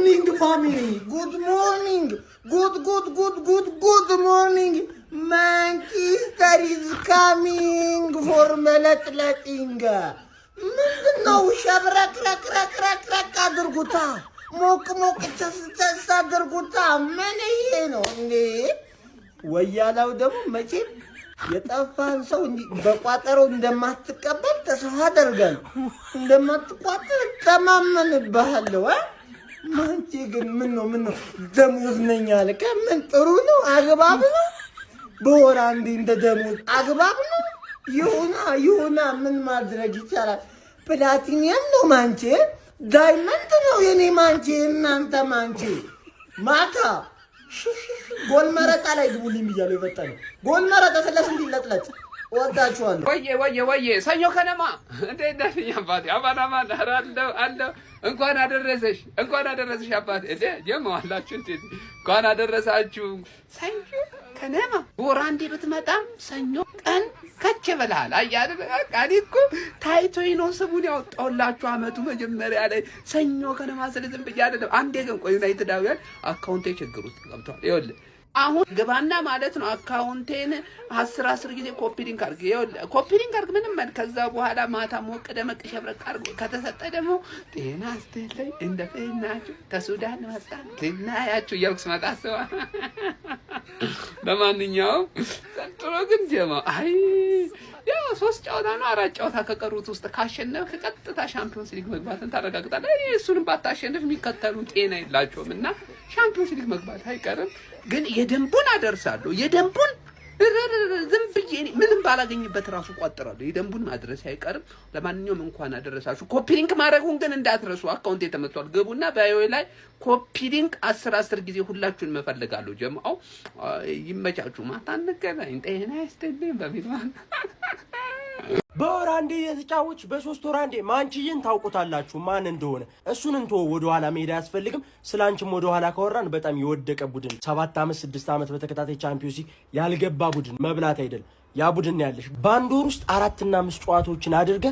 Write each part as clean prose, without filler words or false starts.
morning, family. Good morning. Good morning. Manchester is coming for መለጥለጥንጋ ምንድነው? ሸብረክ አድርጉታ ሞቅ ተስ አድርጉታ። ምን ይሄ ነው እንዴ? ወያላው ደግሞ መቼም የጠፋን ሰው በቋጠረው እንደማትቀበል ተስፋ አደርጋለሁ። እንደማትቋጠር ተማመንብሃለሁ። ማንቺ ግን ምን ነው ደሞዝ ነኝ አልከ? ምን ጥሩ ነው? አግባብ ነው? በወር አንዴ እንደ ደሞዝ አግባብ ነው? ይሁና ምን ማድረግ ይቻላል? ፕላቲኒየም ነው ማንቺ፣ ዳይመንድ ነው የኔ ማንቺ። እናንተ ማንቺ ማታ ጎል መረጣ ላይ ግቡልኝ ብያለሁ። የፈጠነው ጎል መረጣ ስለስንት ይለጥለጥ። ወዳችኋለሁ። ወየ ሰኞ ከነማ እንዴት ነህ አባቴ? አባናማ አለው እንኳን አደረሰሽ አባቴ። ጀማዋላችሁ እንኳን አደረሳችሁ። ሰኞ ከነማ ወራንዴ ብትመጣም ሰኞ ቀን ከች ብለሃል። አያደ አቃዲ እኮ ታይቶኝ ነው ስሙን ያወጣሁላችሁ አመቱ መጀመሪያ ላይ ሰኞ ከነማ ስለዝም ብዬ አይደለም። አንዴ ግን ቆይ ዩናይትዳውያን አካውንቴ ችግር ውስጥ ገብቷል። ይኸውልህ አሁን ግባና ማለት ነው አካውንቴን 10 ጊዜ ኮፒ ሊንክ አድርግ ምንም ማለት ከዛ በኋላ ማታ ሞቅ ደመቅ ሸብረቅ አድርጎ ከተሰጠ ደግሞ ጤና አስተለይ እንደፈናችሁ ከሱዳን መጣ ትናያችሁ እያልኩ ስመጣ ሰው ለማንኛውም ጥሩ ግን ጀማ አይ ያው 3 ጨዋታ ነው 4 ጨዋታ ከቀሩት ውስጥ ካሸነፍክ ቀጥታ ሻምፒዮንስ ሊግ መግባትን ታረጋግጣለህ። እሱንም ባታሸንፍ የሚከተሉን ጤና የላቸውም እና ሻምፒዮንስ ሊግ መግባት አይቀርም። ግን የደንቡን አደርሳለሁ። የደንቡን ዝም ብዬ ምንም ባላገኝበት ራሱ ቋጥራለሁ። የደንቡን ማድረስ አይቀርም። ለማንኛውም እንኳን አደረሳችሁ። ኮፒ ሊንክ ማድረጉን ግን እንዳትረሱ። አካውንት ተመቷል። ገቡና ባዮ ላይ ኮፒ ሊንክ 10 ጊዜ ሁላችሁን መፈልጋለሁ። ጀማው ይመቻችሁ። ማታ እንገናኝ። ጤና ይስጥልኝ በሚባል በወር አንዴ የተጫወች በ3 ወር አንዴ ማንቺን ታውቁታላችሁ ማን እንደሆነ። እሱን እንቶ ወደ ኋላ መሄድ አያስፈልግም። ስላንቺም ወደ ኋላ ካወራን በጣም የወደቀ ቡድን 7 ዓመት 6 ዓመት በተከታታይ ቻምፒዮንስ ሊግ ያልገባ ቡድን መብላት አይደል ያ ቡድን ያለሽ። በአንድ ወር ውስጥ 4 እና 5 ጨዋታዎችን አድርገ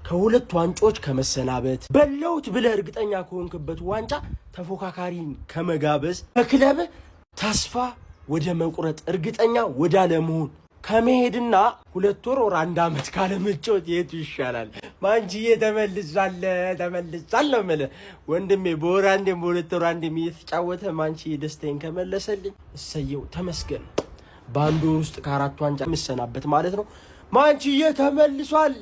ከሁለት ዋንጫዎች ከመሰናበት በለውት ብለህ እርግጠኛ ከሆንክበት ዋንጫ ተፎካካሪን ከመጋበዝ በክለብ ተስፋ ወደ መቁረጥ እርግጠኛ ወደ አለመሆን ከመሄድና 2 ወር ወር 1 ዓመት ካለ መጫወት የቱ ይሻላል? ማንቺዬ ተመልሳለሁ ማለት ወንድሜ በወር አንዴም በ2 ወር አንዴም እየተጫወተ ማንቺዬ ደስታዬን ከመለሰልኝ እሰየው ተመስገን። በአንድ ወር ውስጥ ከ4 ዋንጫ መሰናበት ማለት ነው። ማንቺዬ ተመልሷል።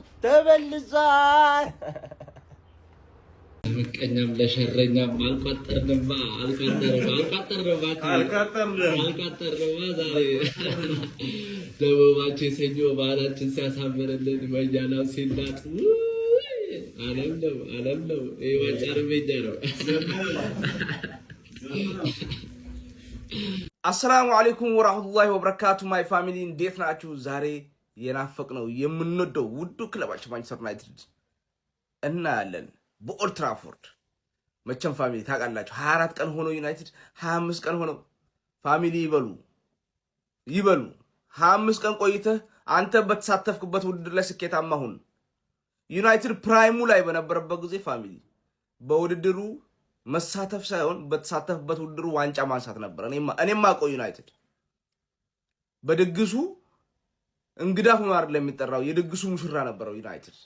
ምቀኛም ለሸረኛም አልቆጠርንማ ዛሬ ደቡባችን ሰኞ ባህላችን ሲያሳምርልን መኛናው ሲላጥ አለም ነው ዋንጫ ርመኛ ነው። አሰላሙ አለይኩም ወራህመቱላሂ ወበረካቱ። ማይ ፋሚሊ እንዴት ናችሁ? ዛሬ የናፈቅነው የምንወደው ውዱ ክለባችን ማንቸስተር ዩናይትድ እናያለን በኦልድ ትራፎርድ። መቼም ፋሚሊ ታውቃላችሁ 24 ቀን ሆኖ ዩናይትድ 25 ቀን ሆኖ ፋሚሊ ይበሉ 25 ቀን ቆይተህ አንተ በተሳተፍክበት ውድድር ላይ ስኬታማ ሁን። ዩናይትድ ፕራይሙ ላይ በነበረበት ጊዜ ፋሚሊ በውድድሩ መሳተፍ ሳይሆን በተሳተፍበት ውድድሩ ዋንጫ ማንሳት ነበር። እኔም ማቆ ዩናይትድ በድግሱ እንግዳ ሆኖ አይደለም የሚጠራው፣ የድግሱ ሙሽራ ነበረው ዩናይትድ።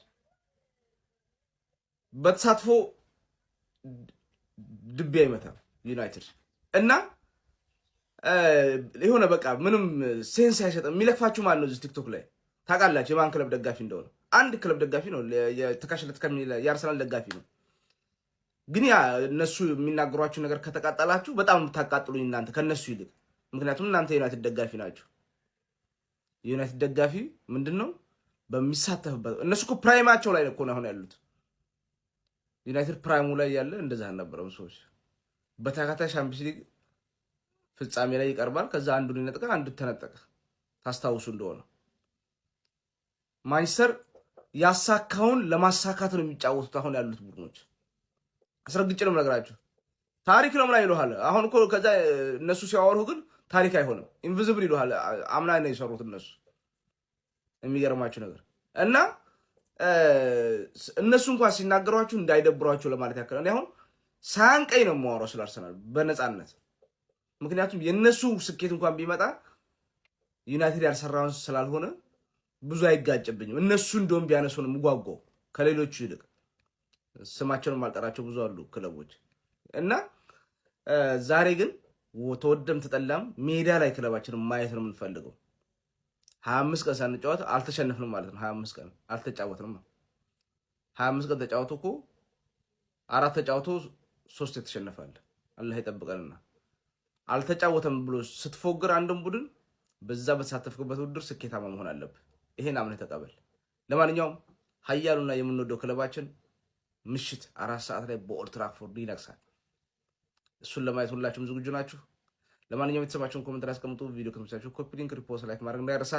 በተሳትፎ ድቤ አይመታም ዩናይትድ እና የሆነ በቃ ምንም ሴንስ አይሰጥም። የሚለፋችሁ ማለት ነው እዚህ ቲክቶክ ላይ ታውቃላችሁ የማን ክለብ ደጋፊ እንደሆነ። አንድ ክለብ ደጋፊ ነው የተካሸለት ከሚል የአርሰናል ደጋፊ ነው። ግን ያ እነሱ የሚናገሯችሁ ነገር ከተቃጠላችሁ በጣም ታቃጥሉኝ እናንተ ከነሱ ይልቅ። ምክንያቱም እናንተ ዩናይትድ ደጋፊ ናችሁ። ዩናይትድ ደጋፊ ምንድነው በሚሳተፍበት እነሱ እኮ ፕራይማቸው ላይ ነው አሁን ያሉት። ዩናይትድ ፕራይሙ ላይ ያለ እንደዛ አልነበረም። ሰዎች በተከታታይ ሻምፒዮንስ ሊግ ፍጻሜ ላይ ይቀርባል። ከዛ አንዱን ይነጥቀ አንዱ ተነጠቀ። ታስታውሱ እንደሆነ ማንቸስተር ያሳካውን ለማሳካት ነው የሚጫወቱት አሁን ያሉት ቡድኖች። አስረግጬ ነው የምነግራችሁ። ታሪክ ነው ምናምን ይሉሃል። አሁን እኮ ከዛ እነሱ ሲያወሩ ግን ታሪክ አይሆንም፣ ኢንቪዚብል ይሉሃል። አምና ነው የሰሩት እነሱ። የሚገርማችሁ ነገር እና እነሱ እንኳን ሲናገሯችሁ እንዳይደብሯችሁ ለማለት ያከለ። አሁን ሳንቀኝ ነው የማወራው ስለ አርሰናል በነፃነት። ምክንያቱም የነሱ ስኬት እንኳን ቢመጣ ዩናይትድ ያልሰራውን ስላልሆነ ብዙ አይጋጭብኝም። እነሱ እንደውም ቢያነሱ ነው የምጓጓው ከሌሎቹ ይልቅ። ስማቸውን ማልጠራቸው ብዙ አሉ ክለቦች እና ዛሬ ግን ተወደም ተጠላም ሜዳ ላይ ክለባችንን ማየት ነው የምንፈልገው። 25 ቀን ሳንጫወት አልተሸነፍንም ማለት ነው። 25 ቀን አልተጫወትንም። 25 ቀን ተጫወቱ እኮ 4 ተጫወቱ 3 የተሸነፋል። አላህ ይጠብቀንና አልተጫወተም ብሎ ስትፎግር አንድም ቡድን በዛ በተሳተፍክበት ውድድር ስኬታማ መሆን አለብህ። ይሄን አምነህ ተቀበል። ለማንኛውም ኃያሉና የምንወደው ክለባችን ምሽት 4 ሰዓት ላይ በኦልድ ትራፎርድ ይነግሳል። እሱን ለማየት ሁላችሁም ዝግጁ ናችሁ? ለማንኛውም የተሰማችሁን ኮሜንት ላይ አስቀምጡ። ቪዲዮ ከተመቻችሁ ኮፒ ሊንክ፣ ሪፖስት፣ ላይክ ማድረግ እንዳይረሳ።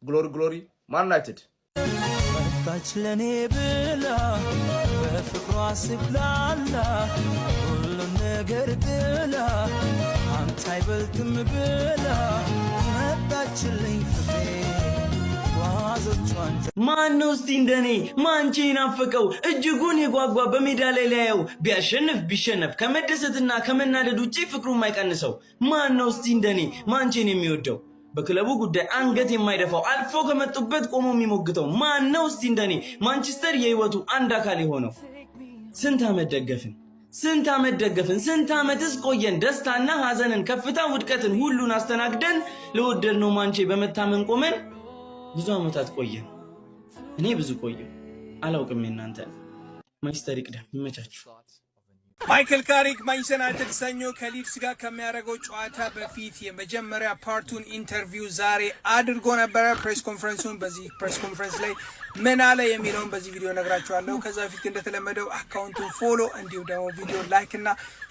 ግሎሪ ግሎሪ ማን ዩናይትድ መጣች ለኔ ብላ በፍቅሯ ስብላላ ሁሉም ነገር ጥላ አንተ አይበልጥም ብላ መጣችልኝ ፍቅሬ ዋዞቿን። ማነው እስቲ እንደኔ ማንቼ ናፈቀው እጅጉን የጓጓ በሜዳ ላይ ሊያየው ቢያሸንፍ ቢሸነፍ ከመደሰትና ከመናደድ ውጪ ፍቅሩ የማይቀንሰው ማነው እስቲ እንደኔ ማንቼን የሚወደው በክለቡ ጉዳይ አንገት የማይደፋው አልፎ ከመጡበት ቆሞ የሚሞግተው ማነው እስቲ እንደኔ ማንቸስተር የህይወቱ አንድ አካል የሆነው? ስንት ዓመት ደገፍን ስንት ዓመትስ ቆየን ደስታና ሐዘንን ከፍታ ውድቀትን ሁሉን አስተናግደን ለወደድነው ማንቼ በመታመን ቆመን ብዙ ዓመታት ቆየን። እኔ ብዙ ቆየሁ አላውቅም እናንተ። ማንቸስተር ይቅደም ይመቻችሁ። ማይክል ካሪክ ማንቸስተር ዩናይትድ ሰኞ ከሊድስ ጋር ከሚያደርገው ጨዋታ በፊት የመጀመሪያ ፓርቱን ኢንተርቪው ዛሬ አድርጎ ነበረ። ፕሬስ ኮንፈረንሱን በዚህ ፕሬስ ኮንፈረንስ ላይ ምን አለ የሚለውን በዚህ ቪዲዮ ነግራችኋለሁ። ከዛ በፊት እንደተለመደው አካውንቱን ፎሎ እንዲሁም ደግሞ ቪዲዮ ላይክ እና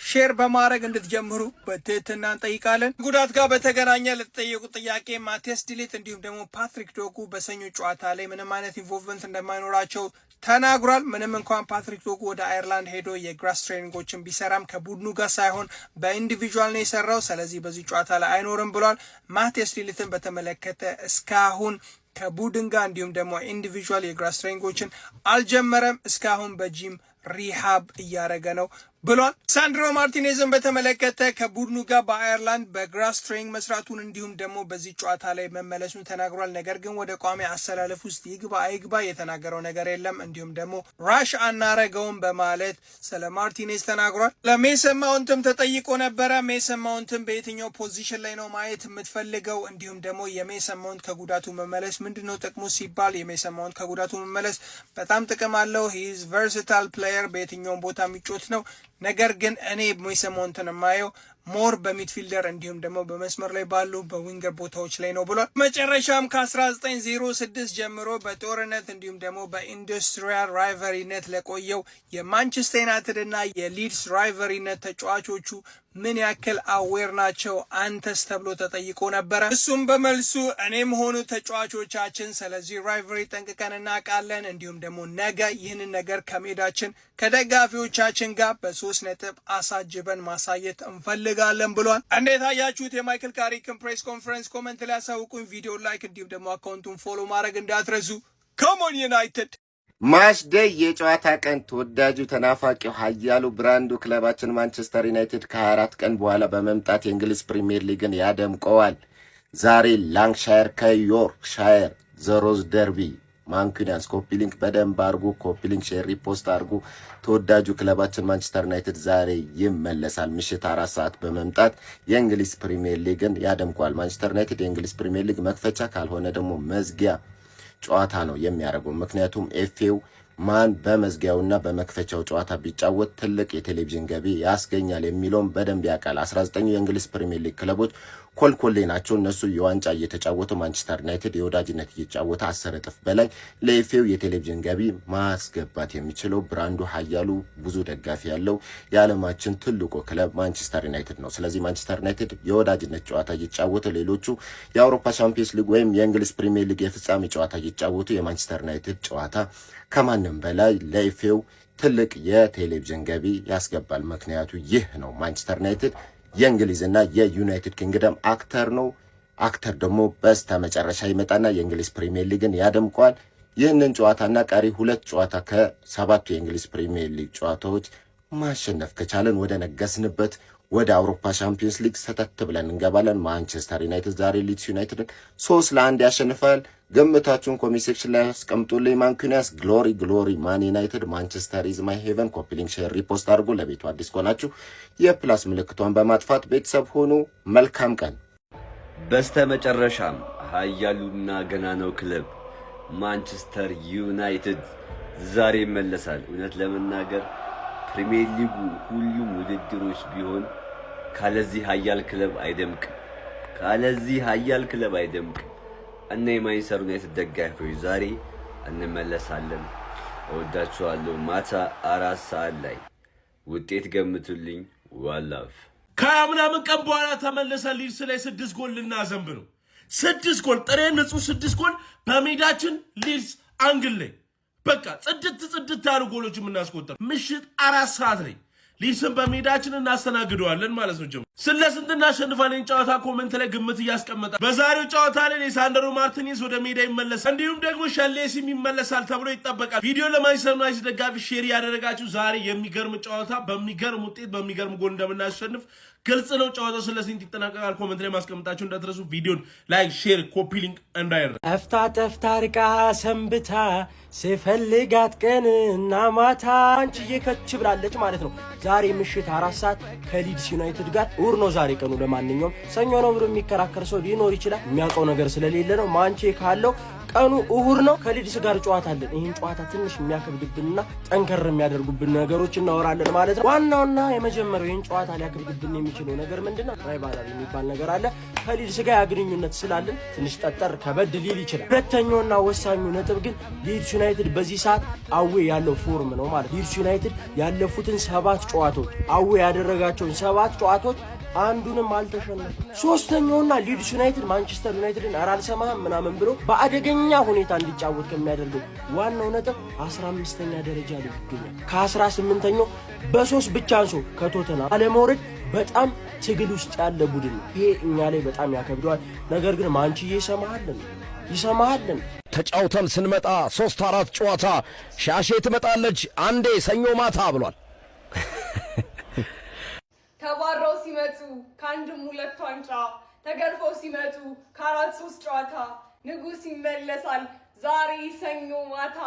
ሼር በማድረግ እንድትጀምሩ በትህትና እንጠይቃለን። ጉዳት ጋር በተገናኘ ለተጠየቁ ጥያቄ ማቲያስ ዲሊት እንዲሁም ደግሞ ፓትሪክ ዶጉ በሰኞ ጨዋታ ላይ ምንም አይነት ኢንቮልቭመንት እንደማይኖራቸው ተናግሯል። ምንም እንኳን ፓትሪክ ዶጉ ወደ አየርላንድ ሄዶ የግራስ ትሬኒንጎችን ቢሰራም ከቡድኑ ጋር ሳይሆን በኢንዲቪጁዋል ነው የሰራው። ስለዚህ በዚህ ጨዋታ ላይ አይኖርም ብሏል። ማቲያስ ዲሊትን በተመለከተ እስካሁን ከቡድን ጋር እንዲሁም ደግሞ ኢንዲቪጁዋል የግራስ ትሬኒንጎችን አልጀመረም። እስካሁን በጂም ሪሃብ እያደረገ ነው ብሏል። ሳንድሮ ማርቲኔዝን በተመለከተ ከቡድኑ ጋር በአየርላንድ በግራስ ትሬኒንግ መስራቱን እንዲሁም ደግሞ በዚህ ጨዋታ ላይ መመለሱን ተናግሯል። ነገር ግን ወደ ቋሚ አሰላለፍ ውስጥ ይግባ አይግባ የተናገረው ነገር የለም። እንዲሁም ደግሞ ራሽ አናረገውም በማለት ስለ ማርቲኔዝ ተናግሯል። ለሜሰን ማውንትም ተጠይቆ ነበረ። ሜሰን ማውንትም በየትኛው ፖዚሽን ላይ ነው ማየት የምትፈልገው? እንዲሁም ደግሞ የሜሰን ማውንት ከጉዳቱ መመለስ ምንድነው ጥቅሙ ሲባል የሜሰን ማውንት ከጉዳቱ መመለስ በጣም ጥቅም አለው። ሂዝ ቨርሳታይል ፕሌየር በየትኛውም ቦታ የሚጮት ነው። ነገር ግን እኔ ሜሰን ማውንትን የማየው ሞር በሚድፊልደር እንዲሁም ደግሞ በመስመር ላይ ባሉ በዊንገር ቦታዎች ላይ ነው ብሏል። መጨረሻም ከ1906 ጀምሮ በጦርነት እንዲሁም ደግሞ በኢንዱስትሪያል ራይቨሪነት ለቆየው የማንቸስተር ዩናይትድ እና የሊድስ ራይቨሪነት ተጫዋቾቹ ምን ያክል አዌር ናቸው አንተስ ተብሎ ተጠይቆ ነበረ። እሱም በመልሱ እኔም ሆኑ ተጫዋቾቻችን ስለዚህ ራይቨሪ ጠንቅቀን እናውቃለን፣ እንዲሁም ደግሞ ነገ ይህንን ነገር ከሜዳችን ከደጋፊዎቻችን ጋር በ3 ነጥብ አሳጅበን ማሳየት እንፈልጋለን ብሏል። እንዴት አያችሁት የማይክል ካሪክን ፕሬስ ኮንፈረንስ? ኮመንት ላይ ያሳውቁኝ። ቪዲዮ ላይክ እንዲሁም ደግሞ አካውንቱን ፎሎ ማድረግ እንዳትረሱ። ኮሞን ዩናይትድ ማች ዴይ የጨዋታ ቀን ተወዳጁ ተናፋቂው ኃያሉ ብራንዱ ክለባችን ማንቸስተር ዩናይትድ ከ24 ቀን በኋላ በመምጣት የእንግሊዝ ፕሪሚየር ሊግን ያደምቀዋል። ዛሬ ላንክሻየር ከዮርክሻየር ዘሮዝ ደርቢ ማንኩኒያንስ ኮፒ ሊንክ በደንብ አርጉ። ኮፒ ሊንክ ሼር ሪፖስት አርጉ። ተወዳጁ ክለባችን ማንቸስተር ዩናይትድ ዛሬ ይመለሳል። ምሽት 4 ሰዓት በመምጣት የእንግሊዝ ፕሪሚየር ሊግን ያደምቀዋል። ማንቸስተር ዩናይትድ የእንግሊዝ ፕሪሚየር ሊግ መክፈቻ ካልሆነ ደግሞ መዝጊያ ጨዋታ ነው የሚያደርገው። ምክንያቱም ኤፍኤው ማን በመዝጊያውና በመክፈቻው ጨዋታ ቢጫወት ትልቅ የቴሌቪዥን ገቢ ያስገኛል የሚለውን በደንብ ያውቃል። 19 የእንግሊዝ ፕሪሚየር ሊግ ክለቦች ኮልኮሌ ናቸው። እነሱ የዋንጫ እየተጫወቱ ማንቸስተር ዩናይትድ የወዳጅነት እየተጫወተ 10 እጥፍ በላይ ለኤፍኤው የቴሌቪዥን ገቢ ማስገባት የሚችለው ብራንዱ ኃያሉ ብዙ ደጋፊ ያለው የዓለማችን ትልቁ ክለብ ማንቸስተር ዩናይትድ ነው። ስለዚህ ማንቸስተር ዩናይትድ የወዳጅነት ጨዋታ እየተጫወተ ሌሎቹ የአውሮፓ ቻምፒየንስ ሊግ ወይም የእንግሊዝ ፕሪሚየር ሊግ የፍጻሜ ጨዋታ እየተጫወቱ የማንቸስተር ዩናይትድ ጨዋታ ከማንም በላይ ለኤፍኤው ትልቅ የቴሌቪዥን ገቢ ያስገባል። ምክንያቱ ይህ ነው። ማንቸስተር ዩናይትድ የእንግሊዝና የዩናይትድ ኪንግደም አክተር ነው። አክተር ደግሞ በስተ መጨረሻ ይመጣና የእንግሊዝ ፕሪሚየር ሊግን ያደምቀዋል። ይህንን ጨዋታና ቀሪ 2 ጨዋታ ከ7ቱ የእንግሊዝ ፕሪሚየር ሊግ ጨዋታዎች ማሸነፍ ከቻለን ወደ ነገስንበት ወደ አውሮፓ ሻምፒዮንስ ሊግ ሰተት ብለን እንገባለን። ማንቸስተር ዩናይትድ ዛሬ ሊድስ ዩናይትድን 3-1 ያሸንፋል። ግምታችሁን ኮሜንት ሴክሽን ላይ አስቀምጡልኝ። ማንኩኒያስ ግሎሪ ማን ዩናይትድ ማንቸስተር ኢዝ ማይ ሄቨን። ኮፒ ሊንክ ሼር ሪፖስት አድርጉ። ለቤቱ አዲስ ከሆናችሁ የፕላስ ምልክቷን በማጥፋት ቤተሰብ ሆኑ። መልካም ቀን። በስተመጨረሻም ኃያሉና ገናናው ክለብ ማንቸስተር ዩናይትድ ዛሬ ይመለሳል። እውነት ለመናገር ፕሪሚየር ሊጉ ሁሉም ውድድሮች ቢሆን ካለዚህ ኃያል ክለብ አይደምቅም። እና የማንቸስተር ዩናይትድ ደጋፊዎች ዛሬ እንመለሳለን። እወዳችኋለሁ። ማታ 4 ሰዓት ላይ ውጤት ገምቱልኝ። ዋላፍ ከምናምን ቀን በኋላ ተመለሰ። ሊድስ ላይ 6 ጎል ልናዘንብ ነው። 6 ጎል ጥሬ ንጹህ 6 ጎል በሜዳችን ሊድስ አንግል ላይ በቃ ጽድት ያሉ ጎሎች የምናስቆጠር ምሽት 4 ሰዓት ላይ ሊድስን በሜዳችን እናስተናግደዋለን ማለት ነው። ጀምሮ ስንት እናሸንፋለን ጨዋታ ኮሜንት ላይ ግምት እያስቀመጣ በዛሬው ጨዋታ ላይ ሊሳንድሮ ማርቲኔዝ ወደ ሜዳ ይመለሳል፣ እንዲሁም ደግሞ ሸሌሲም ይመለሳል ተብሎ ይጠበቃል። ቪዲዮ ለማንቸስተር ዩናይትድ ደጋፊ ሼር ያደረጋችሁ ዛሬ የሚገርም ጨዋታ በሚገርም ውጤት በሚገርም ጎል እንደምናሸንፍ ግልጽ ነው። ጨዋታው ስለዚህ ይጠናቀቃል። ኮሜንት ላይ ማስቀመጣችሁ እንዳትረሱ። ቪዲዮን ላይክ፣ ሼር፣ ኮፒ ሊንክ እንዳይረሳ። ጠፍታ ርቃ ሰንብታ ስፈልጋት ቀንና ማታ አንቺዬ ከች ብላለች ማለት ነው። ዛሬ ምሽት 4 ሰዓት ከሊድስ ዩናይትድ ጋር እሑድ ነው ዛሬ ቀኑ። ለማንኛውም ሰኞ ነው ብሎ የሚከራከር ሰው ሊኖር ይችላል። የሚያውቀው ነገር ስለሌለ ነው። ማንቼ ካለው ቀኑ እሑድ ነው። ከሊድስ ጋር ጨዋታ አለን። ይህን ጨዋታ ትንሽ የሚያከብድብንና ጠንከር የሚያደርጉብን ነገሮች እናወራለን ማለት ነው። ዋናውና የመጀመሪያው ይህን ጨዋታ ሊያከብድብን የሚችለው ነገር ምንድነው? ራይቫልሪ የሚባል ነገር አለ። ከሊድስ ጋር ያግንኙነት ስላለን ትንሽ ጠጠር ከበድ ሊል ይችላል። ሁለተኛውና ወሳኙ ነጥብ ግን ሊድስ ዩናይትድ በዚህ ሰዓት አዌ ያለው ፎርም ነው ማለት። ሊድስ ዩናይትድ ያለፉትን 7 ጨዋታዎች አዌ ያደረጋቸውን 7 ጨዋታዎች አንዱንም አልተሸነፈም። ሶስተኛውና ሊድስ ዩናይትድ ማንቸስተር ዩናይትድን አልሰማህም ምናምን ብሎ በአደገኛ ሁኔታ እንዲጫወት ከሚያደርገው ዋናው ነጥብ 15ኛ ደረጃ ላይ ይገኛል። ከ18ኛው በ3 ብቻ አንሶ ከቶተንሃም አለመውረድ በጣም ትግል ውስጥ ያለ ቡድን ነው። ይሄ እኛ ላይ በጣም ያከብደዋል። ነገር ግን ማንችዬ ይሰማሃልን ተጫውተን ስንመጣ 3-4 ጨዋታ ሻሼ ትመጣለች አንዴ ሰኞ ማታ ብሏል። ተባረው ሲመጡ ከአንድም 2 ዋንጫ ተገርፈው ሲመጡ ከ4-3 ጨዋታ ንጉስ ይመለሳል ዛሬ ሰኞ ማታ።